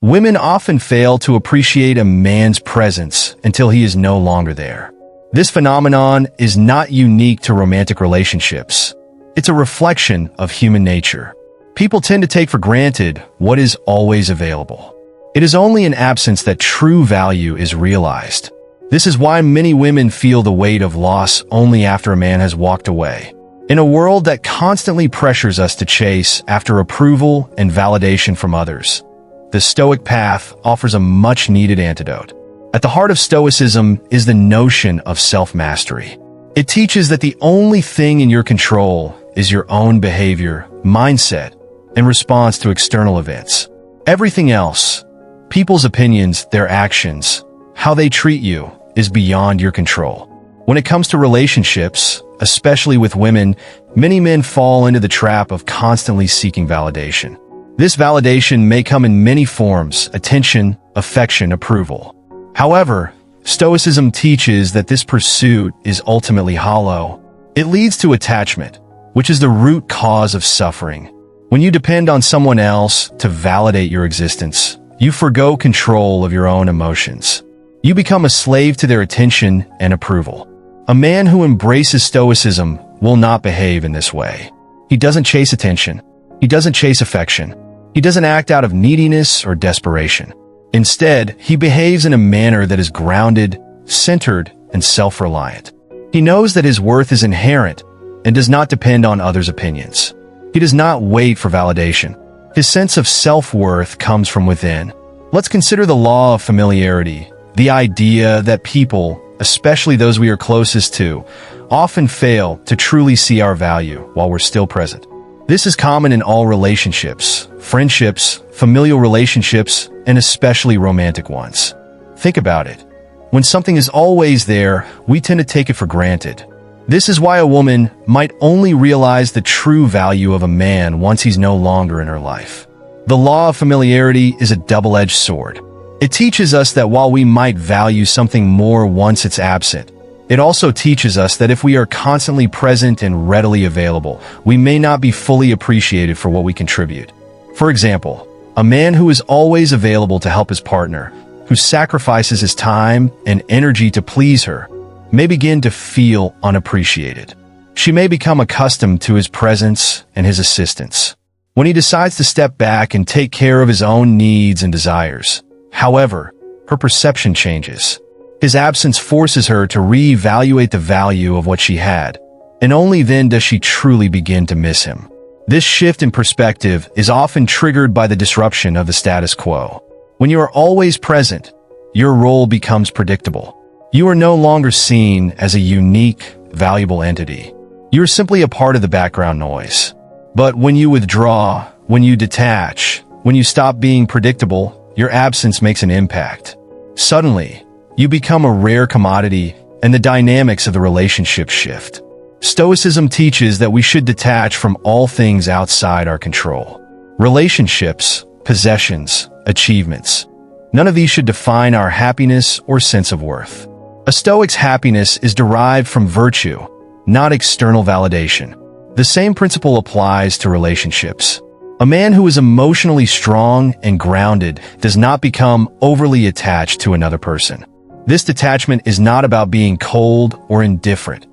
Women often fail to appreciate a man's presence until he is no longer there. This phenomenon is not unique to romantic relationships. It's a reflection of human nature. People tend to take for granted what is always available. It is only in absence that true value is realized. This is why many women feel the weight of loss only after a man has walked away. In a world that constantly pressures us to chase after approval and validation from others, the Stoic path offers a much-needed antidote. At the heart of Stoicism is the notion of self-mastery. It teaches that the only thing in your control is your own behavior, mindset, and response to external events. Everything else, people's opinions, their actions, how they treat you, is beyond your control. When it comes to relationships, especially with women, many men fall into the trap of constantly seeking validation. This validation may come in many forms: attention, affection, approval. However, Stoicism teaches that this pursuit is ultimately hollow. It leads to attachment, which is the root cause of suffering. When you depend on someone else to validate your existence, you forgo control of your own emotions. You become a slave to their attention and approval. A man who embraces Stoicism will not behave in this way. He doesn't chase attention. He doesn't chase affection. He doesn't act out of neediness or desperation. Instead, he behaves in a manner that is grounded, centered, and self-reliant. He knows that his worth is inherent and does not depend on others' opinions. He does not wait for validation. His sense of self-worth comes from within. Let's consider the law of familiarity, the idea that people, especially those we are closest to, often fail to truly see our value while we're still present. This is common in all relationships, friendships, familial relationships, and especially romantic ones. Think about it. When something is always there, we tend to take it for granted. This is why a woman might only realize the true value of a man once he's no longer in her life. The law of familiarity is a double-edged sword. It teaches us that while we might value something more once it's absent, it also teaches us that if we are constantly present and readily available, we may not be fully appreciated for what we contribute. For example, a man who is always available to help his partner, who sacrifices his time and energy to please her, may begin to feel unappreciated. She may become accustomed to his presence and his assistance. When he decides to step back and take care of his own needs and desires, however, her perception changes. His absence forces her to reevaluate the value of what she had, and only then does she truly begin to miss him. This shift in perspective is often triggered by the disruption of the status quo. When you are always present, your role becomes predictable. You are no longer seen as a unique, valuable entity. You are simply a part of the background noise. But when you withdraw, when you detach, when you stop being predictable, your absence makes an impact. Suddenly, you become a rare commodity, and the dynamics of the relationship shift. Stoicism teaches that we should detach from all things outside our control. Relationships, possessions, achievements. None of these should define our happiness or sense of worth. A Stoic's happiness is derived from virtue, not external validation. The same principle applies to relationships. A man who is emotionally strong and grounded does not become overly attached to another person. This detachment is not about being cold or indifferent.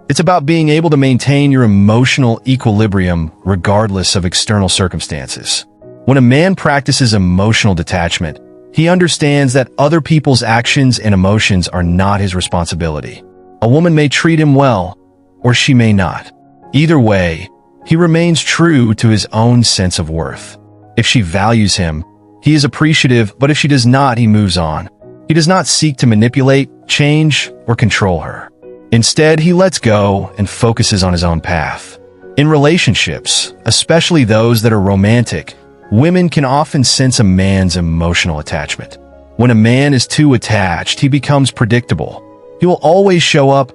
It's about being able to maintain your emotional equilibrium regardless of external circumstances. When a man practices emotional detachment, he understands that other people's actions and emotions are not his responsibility. A woman may treat him well, or she may not. Either way, he remains true to his own sense of worth. If she values him, he is appreciative, but if she does not, he moves on. He does not seek to manipulate, change, or control her. Instead, he lets go and focuses on his own path. In relationships, especially those that are romantic, women can often sense a man's emotional attachment. When a man is too attached, he becomes predictable. He will always show up,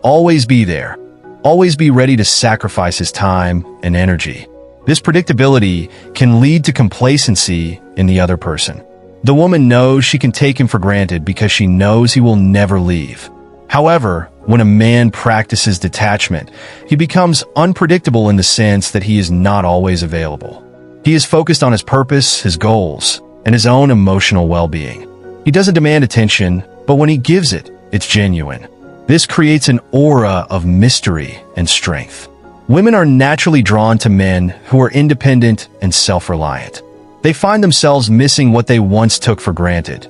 always be there, always be ready to sacrifice his time and energy. This predictability can lead to complacency in the other person. The woman knows she can take him for granted because she knows he will never leave. However, when a man practices detachment, he becomes unpredictable in the sense that he is not always available. He is focused on his purpose, his goals, and his own emotional well-being. He doesn't demand attention, but when he gives it, it's genuine. This creates an aura of mystery and strength. Women are naturally drawn to men who are independent and self-reliant. They find themselves missing what they once took for granted.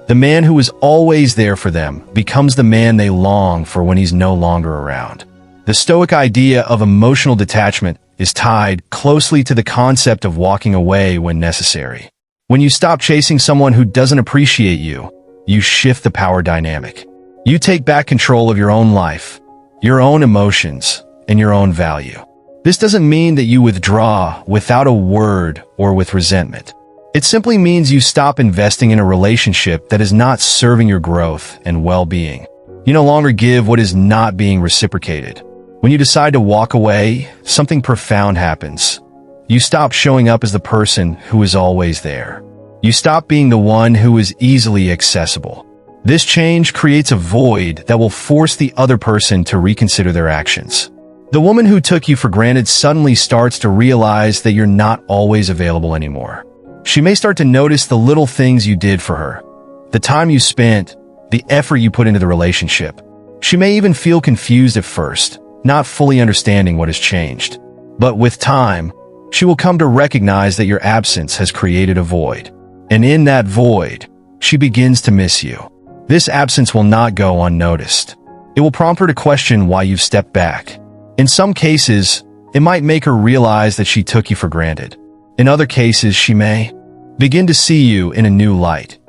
The man who is always there for them becomes the man they long for when he's no longer around. The Stoic idea of emotional detachment is tied closely to the concept of walking away when necessary. When you stop chasing someone who doesn't appreciate you, you shift the power dynamic. You take back control of your own life, your own emotions, and your own value. This doesn't mean that you withdraw without a word or with resentment. It simply means you stop investing in a relationship that is not serving your growth and well-being. You no longer give what is not being reciprocated. When you decide to walk away, something profound happens. You stop showing up as the person who is always there. You stop being the one who is easily accessible. This change creates a void that will force the other person to reconsider their actions. The woman who took you for granted suddenly starts to realize that you're not always available anymore. She may start to notice the little things you did for her, the time you spent, the effort you put into the relationship. She may even feel confused at first, not fully understanding what has changed. But with time, she will come to recognize that your absence has created a void. And in that void, she begins to miss you. This absence will not go unnoticed. It will prompt her to question why you've stepped back. In some cases, it might make her realize that she took you for granted. In other cases, she may begin to see you in a new light.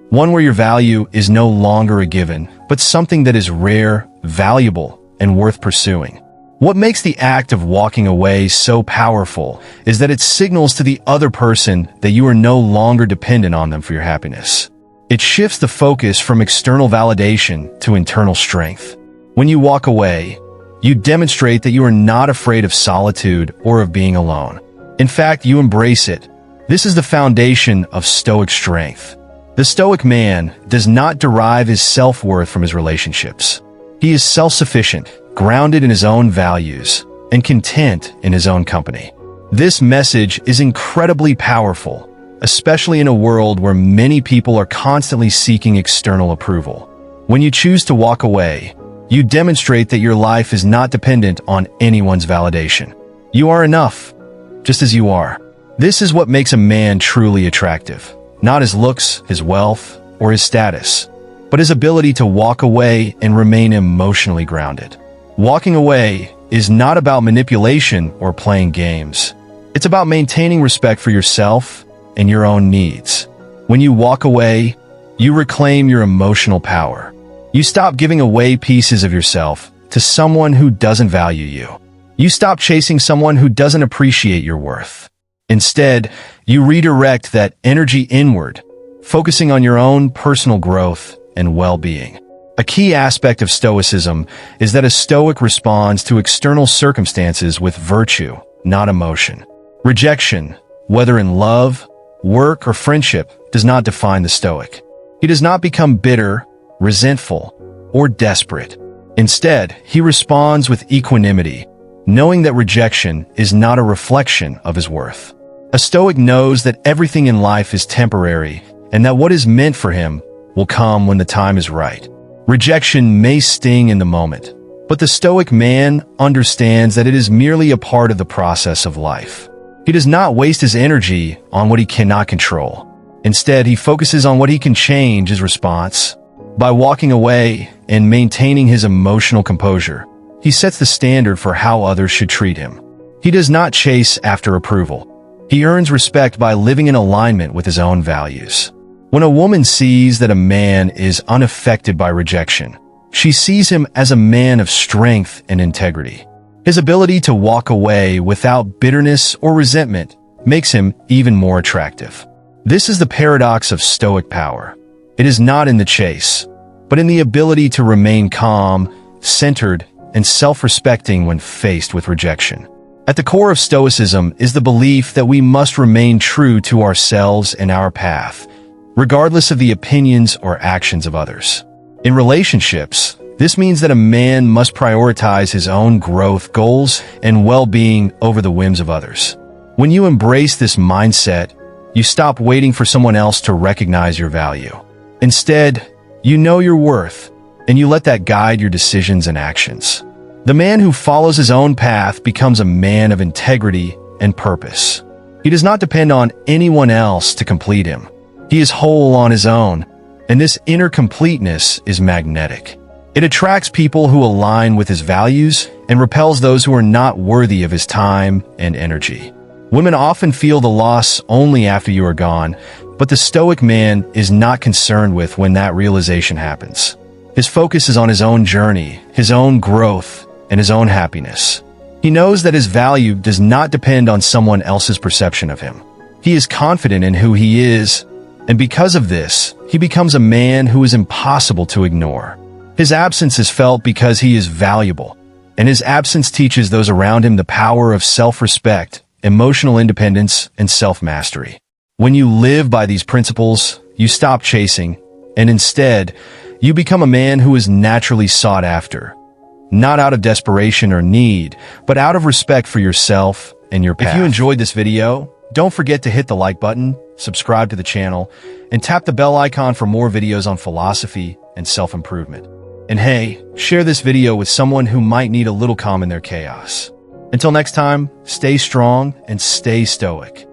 One where your value is no longer a given, but something that is rare, valuable, and worth pursuing. What makes the act of walking away so powerful is that it signals to the other person that you are no longer dependent on them for your happiness. It shifts the focus from external validation to internal strength. When you walk away, you demonstrate that you are not afraid of solitude or of being alone. In fact, you embrace it. This is the foundation of Stoic strength. The Stoic man does not derive his self-worth from his relationships. He is self-sufficient, grounded in his own values, and content in his own company. This message is incredibly powerful, especially in a world where many people are constantly seeking external approval. When you choose to walk away, you demonstrate that your life is not dependent on anyone's validation. You are enough, just as you are. This is what makes a man truly attractive, not his looks, his wealth, or his status, but his ability to walk away and remain emotionally grounded. Walking away is not about manipulation or playing games. It's about maintaining respect for yourself and your own needs. When you walk away, you reclaim your emotional power. You stop giving away pieces of yourself to someone who doesn't value you. You stop chasing someone who doesn't appreciate your worth. Instead, you redirect that energy inward, focusing on your own personal growth and well-being. A key aspect of Stoicism is that a Stoic responds to external circumstances with virtue, not emotion. Rejection, whether in love, work, or friendship, does not define the Stoic. He does not become bitter, resentful, or desperate. Instead, he responds with equanimity, knowing that rejection is not a reflection of his worth. A Stoic knows that everything in life is temporary and that what is meant for him will come when the time is right. Rejection may sting in the moment, but the Stoic man understands that it is merely a part of the process of life. He does not waste his energy on what he cannot control. Instead, he focuses on what he can change his response. By walking away and maintaining his emotional composure, he sets the standard for how others should treat him. He does not chase after approval. He earns respect by living in alignment with his own values. When a woman sees that a man is unaffected by rejection, she sees him as a man of strength and integrity. His ability to walk away without bitterness or resentment makes him even more attractive. This is the paradox of Stoic power. It is not in the chase, but in the ability to remain calm, centered, and self-respecting when faced with rejection. At the core of Stoicism is the belief that we must remain true to ourselves and our path, regardless of the opinions or actions of others. In relationships, this means that a man must prioritize his own growth goals and well-being over the whims of others. When you embrace this mindset, You stop waiting for someone else to recognize your value. Instead, you know your worth, and you let that guide your decisions and actions. The man who follows his own path becomes a man of integrity and purpose. He does not depend on anyone else to complete him. He is whole on his own, and this inner completeness is magnetic. It attracts people who align with his values and repels those who are not worthy of his time and energy. Women often feel the loss only after you are gone, but the Stoic man is not concerned with when that realization happens. His focus is on his own journey, his own growth, and his own happiness. He knows that his value does not depend on someone else's perception of him. He is confident in who he is, and because of this, he becomes a man who is impossible to ignore. His absence is felt because he is valuable, and his absence teaches those around him the power of self-respect, emotional independence, and self-mastery. When you live by these principles, you stop chasing, and instead, you become a man who is naturally sought after. Not out of desperation or need, but out of respect for yourself and your path. If you enjoyed this video, don't forget to hit the like button, subscribe to the channel, and tap the bell icon for more videos on philosophy and self-improvement. And hey, share this video with someone who might need a little calm in their chaos. Until next time, stay strong and stay stoic.